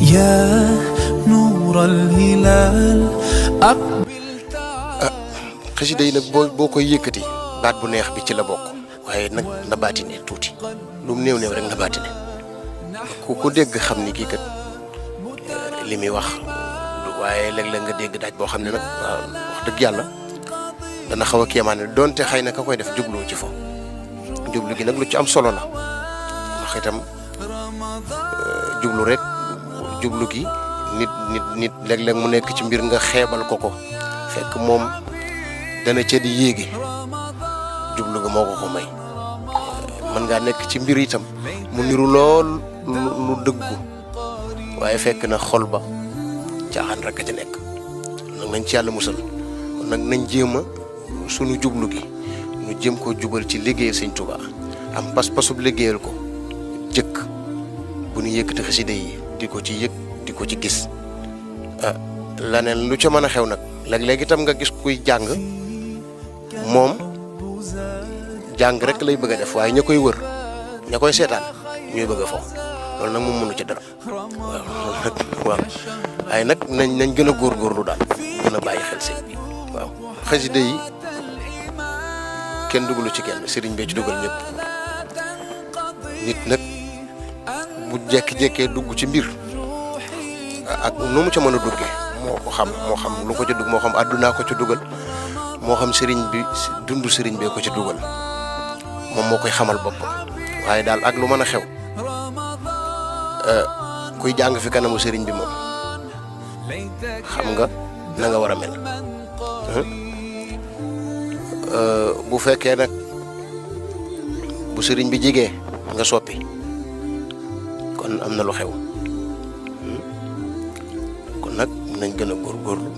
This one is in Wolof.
يا نور الهلال أقبل تعال. xasida yi nag boo koy yëkkati baat bu neex bi ci la bokk waaye nag na baatine tuuti lu mu néew néew rek na baatine ku dégg xam ni kii kat li muy wax waaye léeg-léeg nga dégg daaj boo xam ne nag wax dëgg yàlla dana xaw a kéemaane donte xëy na ka koy def jublu ci fo jublu gi nag lu ci am solo la ndax itam jublu rek jublu gi nit léeg-léeg mu nekk ci mbir nga xeebal ko fekk moom dana ca di yéege jublu ga moo ko may mën ngaa nekk ci mbir itam mu niru lool lu dëggu waaye fekk na xol ba caaxaan rek a ci nekk nag nañ ci yàlla musal nag nañ jéem a sunu jublu gi ñu jéem koo jubal ci liggéeyal Sëñ Tuubaa am pas-pasub liggéeyal ko jëkk bu ñu yëkkati xasida yi di ko ci yëg di ko ci gis laneen lu ca mën a xew nag léeg-léeg itam nga gis kuy jàng moom jàng rek lay bëgg a def waaye ña koy wër ña koy seetaan ñooy bëgg a fo loolu nag moom mënu ci dara waaw waaye nag nañ gën a góorgóorlu daal gën a bàyyi xel sëñ bi waaw xasida yi kenn dugalu ci kenn sëriñ bee ci dugal ñëpp nit nag bu jekki-jekkee dugg ci mbir ak nu mu ca mën a duggee moo xam lu ko ci dugg moo xam àddunaa ko ci dugal moo xam sëriñ bi dund sëriñ bee ko ci dugal moom moo koy xamal boppam waaye daal ak lu mën a xew kuy jàng fi kanamu sëriñ bi moom xam nga na nga war a mel bu fekkee nag bu sëriñ bi jigee nga soppi kon am na lu xew kon nag nañ gën a góorgóorlu